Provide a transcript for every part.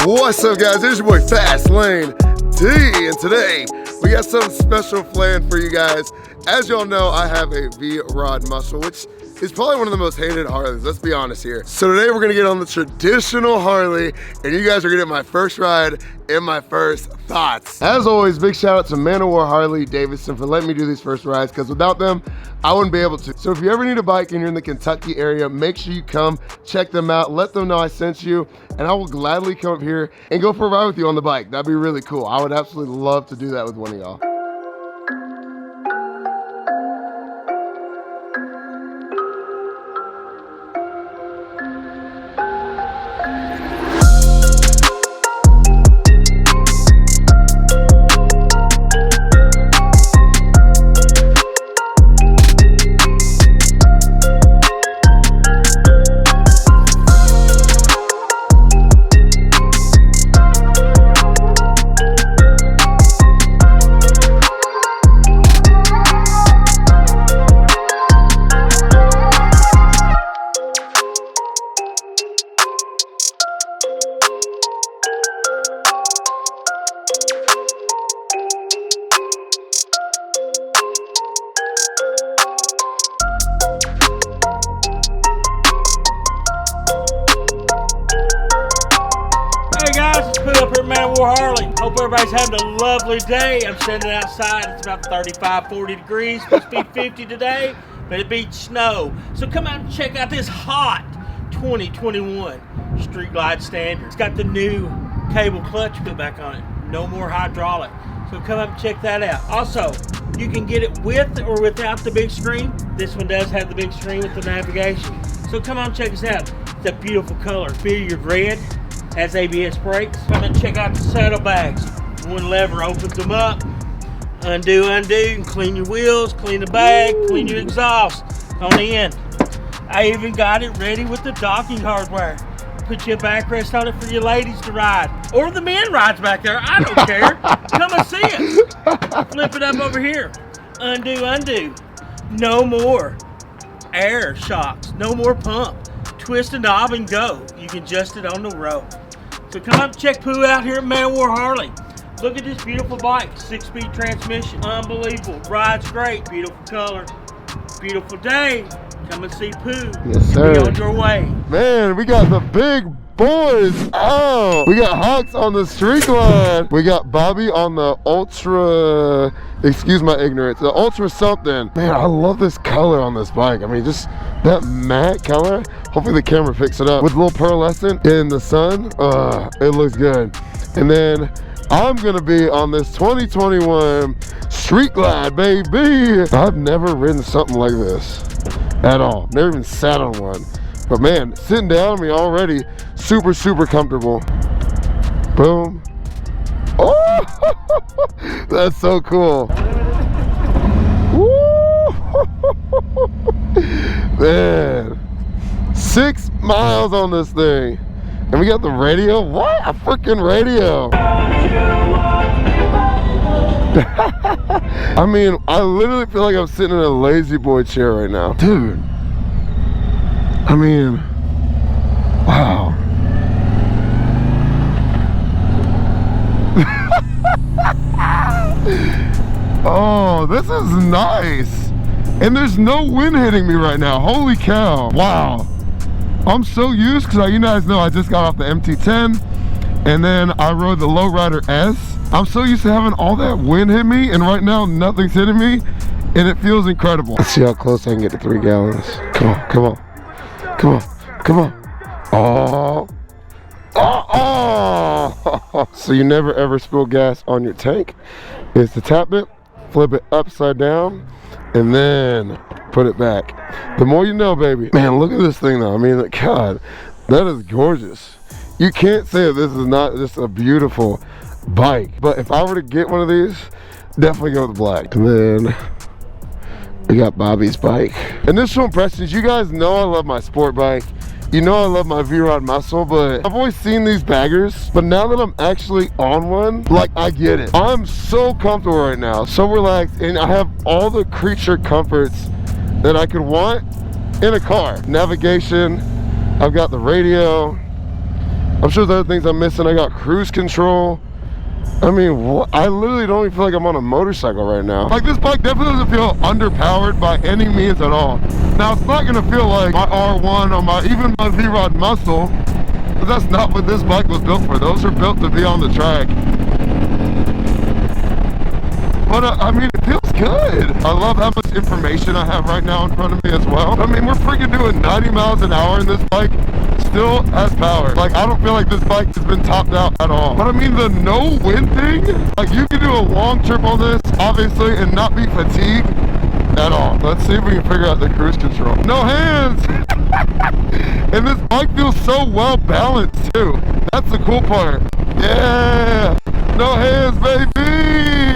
What's up, guys? It's your boy FastLaneD, and today we got something special planned for you guys. As y'all know, I have a V-Rod muscle, which is probably one of the most hated Harleys, let's be honest here. So today we're gonna get on the traditional Harley, and you guys are gonna get my first ride and my first thoughts. As always, big shout out to Man of War Harley Davidson for letting me do these first rides, because without them, I wouldn't be able to. So if you ever need a bike and you're in the Kentucky area, make sure you come check them out, let them know I sent you, and I will gladly come up here and go for a ride with you on the bike. That'd be really cool. I would absolutely love to do that with one of y'all. Put up here at Man of War Harley. Hope everybody's having a lovely day. I'm standing outside. It's about 35, 40 degrees. Supposed to be 50 today, but it beats snow. So come out and check out this hot 2021 Street Glide Standard. It's got the new cable clutch put back on it. No more hydraulic. So come up and check that out. Also, you can get it with or without the big screen. This one does have the big screen with the navigation. So come on and check us out. It's a beautiful color. Billiard red. Has ABS brakes. Come and check out the saddlebags. One lever opens them up. Undo, and clean your wheels, clean the bag, clean your exhaust on the end. I even got it ready with the docking hardware. Put you a backrest on it for your ladies to ride. Or the men rides back there, I don't care. Come and see it. Flip it up over here. Undo. No more air shocks, no more pump. Twist a knob and go. You can adjust it on the road. So come up and check Pooh out here at Man of War Harley. Look at this beautiful bike, 6-speed transmission, unbelievable. Rides great, beautiful color, beautiful day. Come and see Pooh. Yes, sir. Be on your way. Man, we got the big boys out. We got Hawks on the Street Glide. We got Bobby on the Ultra, excuse my ignorance, the Ultra something. Man, I love this color on this bike. I mean, just that matte color. Hopefully the camera picks it up. With a little pearlescent in the sun, it looks good. And then I'm gonna be on this 2021 Street Glide, baby. I've never ridden something like this at all. Never even sat on one. But man, sitting down on me already, super comfortable. Boom. Oh, that's so cool. Woo. Man, 6 miles on this thing. And we got the radio. What? A freaking radio. I mean, I literally feel like I'm sitting in a lazy boy chair right now. Dude. I mean, wow. Oh, this is nice. And there's no wind hitting me right now. Holy cow. Wow. I'm so used, because you guys know I just got off the MT-10 and then I rode the Lowrider S. I'm so used to having all that wind hit me, and right now nothing's hitting me and it feels incredible. Let's see how close I can get to 3 gallons. Come on, come on. Come on. Oh. So you never ever spill gas on your tank. Is to tap it, flip it upside down, and then put it back. The more you know, baby. Man, look at this thing though. I mean, God, that is gorgeous. You can't say that this is not just a beautiful bike. But if I were to get one of these, definitely go with the black. And then we got Bobby's bike. Initial impressions, you guys know I love my sport bike. You know I love my V-Rod muscle, but I've always seen these baggers. But now that I'm actually on one, like, I get it. I'm so comfortable right now, so relaxed, and I have all the creature comforts that I could want in a car. Navigation, I've got the radio, I'm sure there's other things I'm missing. I got cruise control. I mean, I literally don't even feel like I'm on a motorcycle right now. Like, this bike definitely doesn't feel underpowered by any means at all. Now, it's not gonna feel like my R1 or even my V-Rod muscle, but that's not what this bike was built for. Those are built to be on the track. But I mean, it feels good. I love how much information I have right now in front of me as well. I mean, we're freaking doing 90 miles an hour and this bike still has power. Like, I don't feel like this bike has been topped out at all. But I mean, the no wind thing, like, you can do a long trip on this, obviously, and not be fatigued at all. Let's see if we can figure out the cruise control. No hands! And this bike feels so well balanced too. That's the cool part. Yeah! No hands, baby!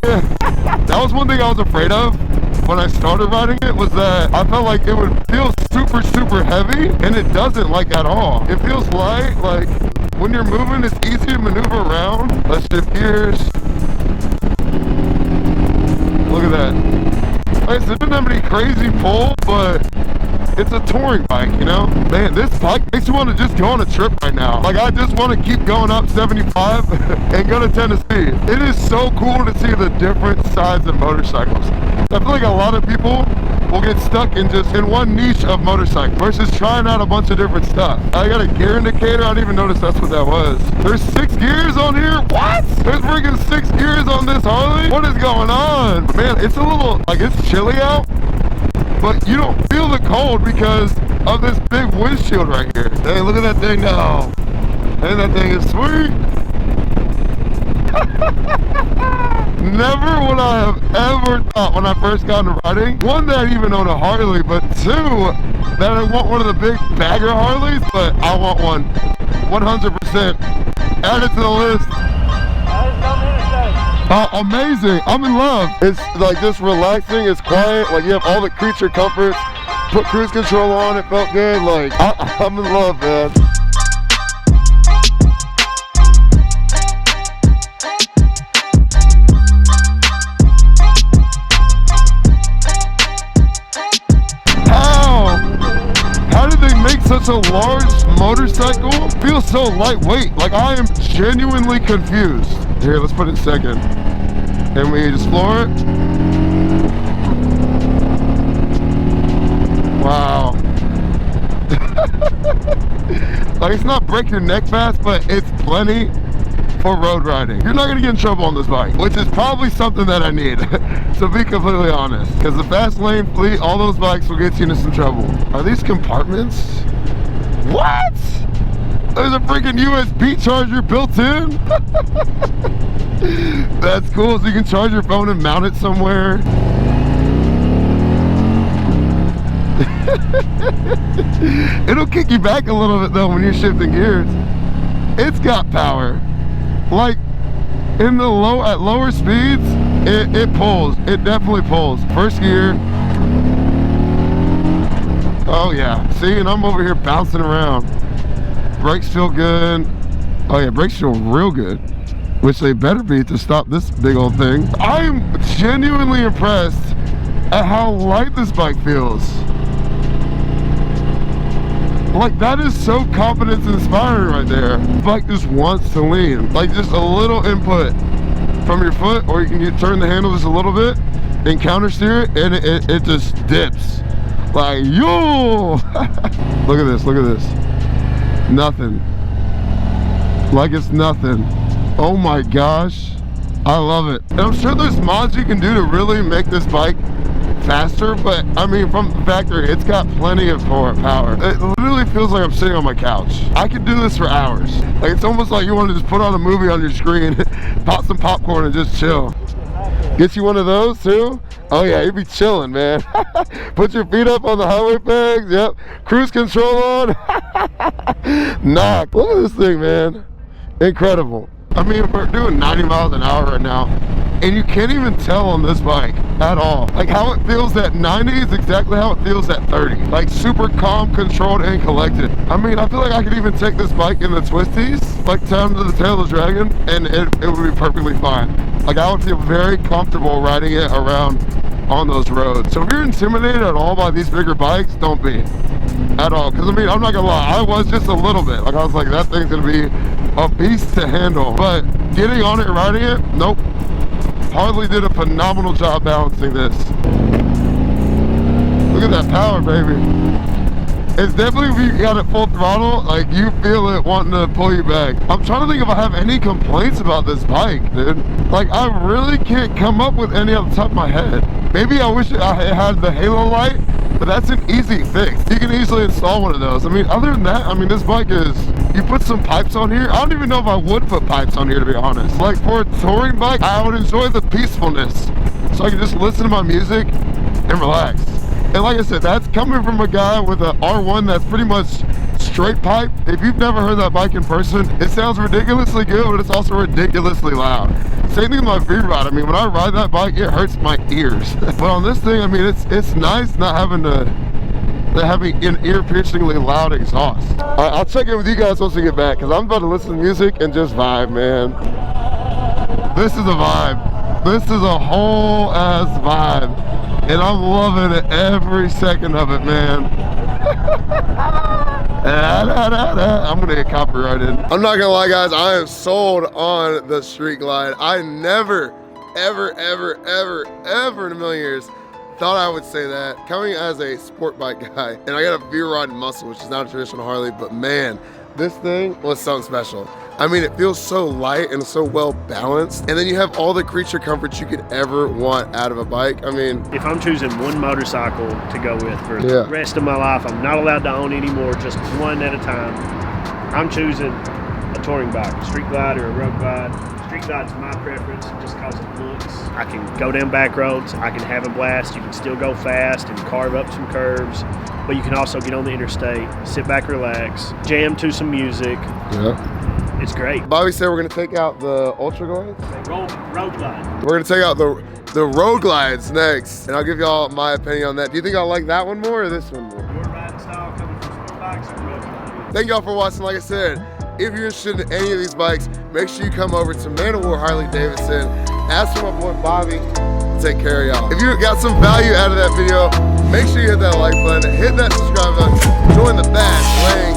That was one thing I was afraid of when I started riding it, was that I felt like it would feel super, super heavy, and it doesn't, like, at all. It feels light, like, when you're moving, it's easy to maneuver around. Let's shift gears. Look at that. Like I said, it doesn't have any crazy pull, but it's a touring bike, you know? Man, this bike makes you want to just go on a trip right now. Like, I just want to keep going up 75 and go to Tennessee. It is so cool to see the different sides of motorcycles. I feel like a lot of people will get stuck in just in one niche of motorcycle versus trying out a bunch of different stuff. I got a gear indicator. I didn't even notice that's what that was. There's 6 gears on here? What? There's freaking 6 gears on this Harley? What is going on? Man, it's a little, like, it's chilly out, but you don't feel the cold because of this big windshield right here. Hey, look at that thing now. Hey, that thing is sweet. Never would I have ever thought when I first got into riding, one, that I even own a Harley, but 2, that I want one of the big bagger Harleys, but I want one 100%. Add it to the list. Amazing. I'm in love. It's like just relaxing. It's quiet. Like, you have all the creature comforts. Put cruise control on. It felt good. Like, I'm in love, man. How did they make such a large motorcycle feel so lightweight? Like, I am genuinely confused. Here, let's put it second. And we just floor it. Wow. Like, it's not break your neck fast, but it's plenty for road riding. You're not gonna get in trouble on this bike, which is probably something that I need, to be completely honest. Because the fast lane fleet, all those bikes will get you into some trouble. Are these compartments? What? There's a freaking USB charger built in? That's cool, so you can charge your phone and mount it somewhere. It'll kick you back a little bit though when you're shifting gears. It's got power. Like, in the at lower speeds, it pulls. It definitely pulls. First gear. Oh yeah, see, and I'm over here bouncing around. Brakes feel good. Oh yeah, brakes feel real good, which they better be to stop this big old thing. I'm genuinely impressed at how light this bike feels. Like, that is so confidence inspiring right there. The bike just wants to lean. Like, just a little input from your foot, or you can turn the handle just a little bit and counter steer it, and it just dips. Like, yo! Look at this, look at this. Nothing. Like, it's nothing. Oh my gosh. I love it. And I'm sure there's mods you can do to really make this bike faster, but I mean, from the factory, it's got plenty of power. It literally feels like I'm sitting on my couch. I could do this for hours. Like, it's almost like you want to just put on a movie on your screen, pop some popcorn and just chill. Get you one of those too? Oh yeah, you'd be chilling, man. Put your feet up on the highway pegs. Yep. Cruise control on. Knock. Look at this thing, man. Incredible. I mean, we're doing 90 miles an hour right now, and you can't even tell on this bike at all. Like, how it feels at 90 is exactly how it feels at 30. Like, super calm, controlled, and collected. I mean, I feel like I could even take this bike in the twisties, like down to the tail of the dragon, and it would be perfectly fine. Like, I would feel very comfortable riding it around on those roads. So if you're intimidated at all by these bigger bikes, don't be. At all. Because I mean, I'm not gonna lie, I was just a little bit. Like, I was like, that thing's gonna be a beast to handle. But getting on it, riding it, nope. Harley did a phenomenal job balancing this. Look at that power, baby. It's definitely, if you got it full throttle, like you feel it wanting to pull you back. I'm trying to think if I have any complaints about this bike, dude. Like, I really can't come up with any off the top of my head. Maybe I wish I had the halo light, but that's an easy fix. You can easily install one of those. I mean, other than that, I mean, this bike is, you put some pipes on here. I don't even know if I would put pipes on here, to be honest. Like, for a touring bike, I would enjoy the peacefulness. So I can just listen to my music and relax. And like I said, that's coming from a guy with an R1 that's pretty much straight pipe. If you've never heard that bike in person, it sounds ridiculously good, but it's also ridiculously loud. Same thing with my V-Rod. I mean, when I ride that bike, it hurts my ears. But on this thing, I mean, it's nice not having an ear-piercingly loud exhaust. All right, I'll check in with you guys once we get back, because I'm about to listen to music and just vibe, man. This is a vibe. This is a whole ass vibe. And I'm loving it every second of it, man. I'm gonna get copyrighted. I'm not gonna lie, guys, I am sold on the Street Glide. I never, ever in a million years thought I would say that. Coming as a sport bike guy, and I got a V-Rod muscle, which is not a traditional Harley, but man, this thing was something special. I mean, it feels so light and so well balanced. And then you have all the creature comforts you could ever want out of a bike. I mean, if I'm choosing one motorcycle to go with for the rest of my life, I'm not allowed to own anymore, just one at a time. I'm choosing a touring bike, a Street Glide or a Road Glide. Street Glide's my preference just because it looks. I can go down back roads, I can have a blast, you can still go fast and carve up some curves, but you can also get on the interstate, sit back, relax, jam to some music. Yeah. It's great. Bobby said we're gonna take out the Ultra Glides? Road Glide. We're gonna take out the Road Glides next, and I'll give y'all my opinion on that. Do you think I'll like that one more or this one more? Your riding style coming from sport bikes or Road Glide? Thank y'all for watching. Like I said, if you're interested in any of these bikes, make sure you come over to Man of War Harley Davidson. Ask for my boy Bobby to take care of y'all. If you got some value out of that video, make sure you hit that like button, hit that subscribe button, join the FastLaneD